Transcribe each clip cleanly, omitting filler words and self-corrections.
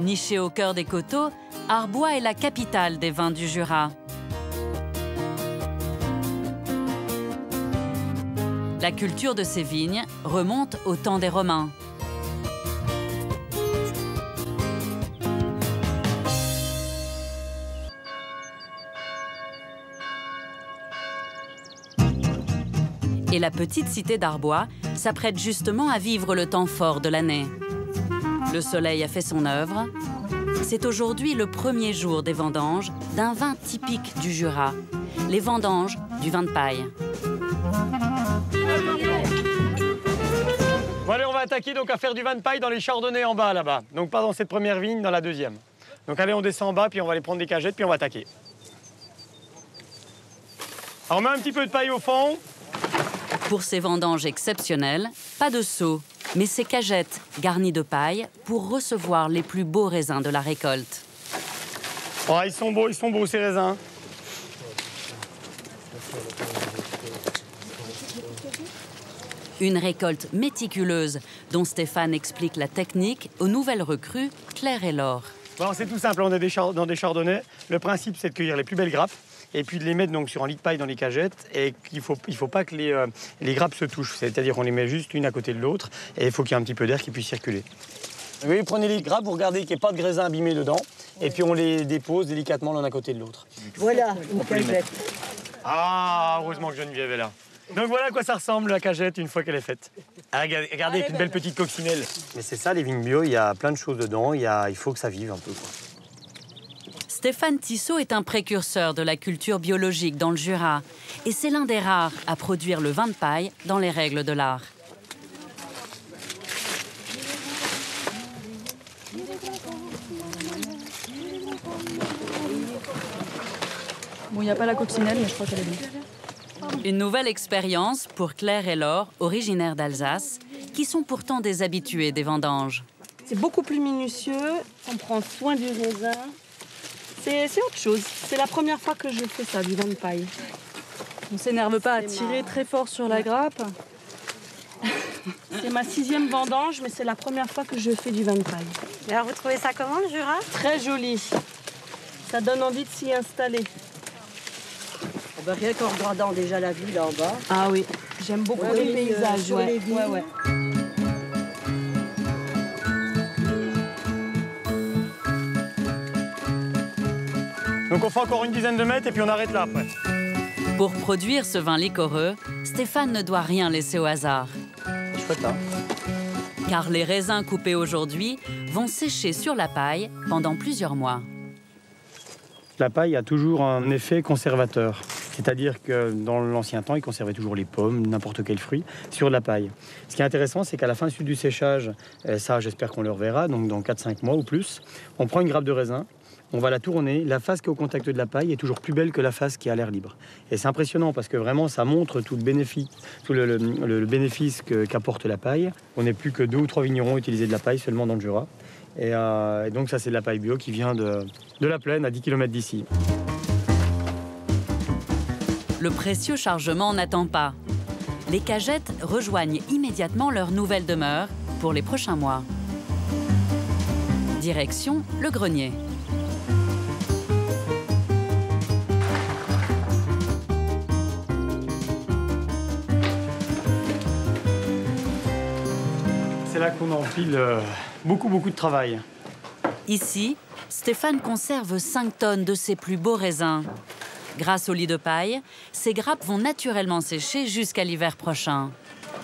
Nichée au cœur des coteaux, Arbois est la capitale des vins du Jura. La culture de ces vignes remonte au temps des Romains. Et la petite cité d'Arbois s'apprête justement à vivre le temps fort de l'année. Le soleil a fait son œuvre. C'est aujourd'hui le premier jour des vendanges d'un vin typique du Jura, les vendanges du vin de paille. Bon allez, on va attaquer donc à faire du vin de paille dans les chardonnays en bas là-bas. Donc pas dans cette première vigne, dans la deuxième. Donc allez, on descend en bas, puis on va aller prendre des cagettes, puis on va attaquer. Alors, on met un petit peu de paille au fond. Pour ces vendanges exceptionnelles, pas de seau, mais ces cagettes garnies de paille pour recevoir les plus beaux raisins de la récolte. Oh, ils sont beaux ces raisins. Une récolte méticuleuse dont Stéphane explique la technique aux nouvelles recrues Claire et Laure. Bon, c'est tout simple, on est dans des chardonnays. Le principe, c'est de cueillir les plus belles grappes et puis de les mettre donc sur un lit de paille dans les cagettes. Et il faut pas que les grappes se touchent, c'est-à-dire qu'on les met juste une à côté de l'autre et il faut qu'il y ait un petit peu d'air qui puisse circuler. Oui, prenez les grappes, vous regardez qu'il n'y ait pas de graisins abîmés dedans et puis on les dépose délicatement l'un à côté de l'autre. Voilà, une cagette. Ah, heureusement que Geneviève est là. Donc voilà à quoi ça ressemble la cagette une fois qu'elle est faite. Ah, regardez, avec une belle petite coccinelle. Mais c'est ça, les vignes bio, il y a plein de choses dedans, il faut que ça vive un peu, quoi. Stéphane Tissot est un précurseur de la culture biologique dans le Jura. Et c'est l'un des rares à produire le vin de paille dans les règles de l'art. Bon, il n'y a pas la coccinelle, mais je crois qu'elle est bien. Une nouvelle expérience pour Claire et Laure, originaires d'Alsace, qui sont pourtant des habitués des vendanges. C'est beaucoup plus minutieux, on prend soin du raisin. C'est autre chose. C'est la première fois que je fais ça, du vin de paille. On s'énerve pas à tirer très fort sur la grappe. C'est ma 6e vendange, mais c'est la première fois que je fais du vin de paille. Et alors, vous trouvez ça comment, le Jura? Très joli. Ça donne envie de s'y installer. Oh ben, rien qu'en regardant déjà la vue là en bas. Ah oui, j'aime beaucoup les paysages. Sur les vignes. Ouais. Donc on fait encore une dizaine de mètres et puis on arrête là après. Pour produire ce vin liquoreux, Stéphane ne doit rien laisser au hasard. Chouette, hein? Car les raisins coupés aujourd'hui vont sécher sur la paille pendant plusieurs mois. La paille a toujours un effet conservateur. C'est-à-dire que dans l'ancien temps, ils conservaient toujours les pommes, n'importe quel fruit, sur la paille. Ce qui est intéressant, c'est qu'à la fin du séchage, ça j'espère qu'on le reverra, donc dans 4-5 mois ou plus, on prend une grappe de raisin, on va la tourner, la face qui est au contact de la paille est toujours plus belle que la face qui est à l'air libre. Et c'est impressionnant parce que vraiment ça montre tout le bénéfice qu'apporte la paille. On n'est plus que 2 ou 3 vignerons utilisés de la paille seulement dans le Jura. Et donc ça c'est de la paille bio qui vient de la plaine à 10 km d'ici. Le précieux chargement n'attend pas. Les cagettes rejoignent immédiatement leur nouvelle demeure pour les prochains mois. Direction le grenier. C'est là qu'on empile beaucoup de travail. Ici, Stéphane conserve 5 tonnes de ses plus beaux raisins. Grâce au lit de paille, ces grappes vont naturellement sécher jusqu'à l'hiver prochain.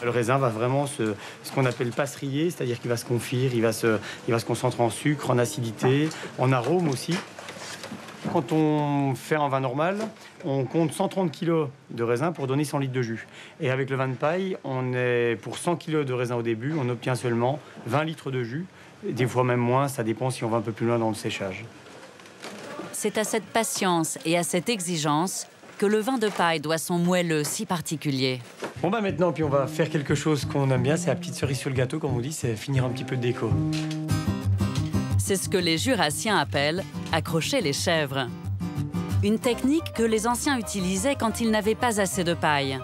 Le raisin va vraiment ce qu'on appelle passerier, c'est-à-dire qu'il va se confire, il va se concentrer en sucre, en acidité, en arôme aussi. Quand on fait un vin normal, on compte 130 kg de raisin pour donner 100 litres de jus. Et avec le vin de paille, pour 100 kg de raisin au début, on obtient seulement 20 litres de jus. Des fois même moins, ça dépend si on va un peu plus loin dans le séchage. C'est à cette patience et à cette exigence que le vin de paille doit son moelleux si particulier. Bon bah maintenant, puis on va faire quelque chose qu'on aime bien, c'est la petite cerise sur le gâteau, comme on dit, c'est finir un petit peu de déco. C'est ce que les Jurassiens appellent accrocher les chèvres. Une technique que les anciens utilisaient quand ils n'avaient pas assez de paille.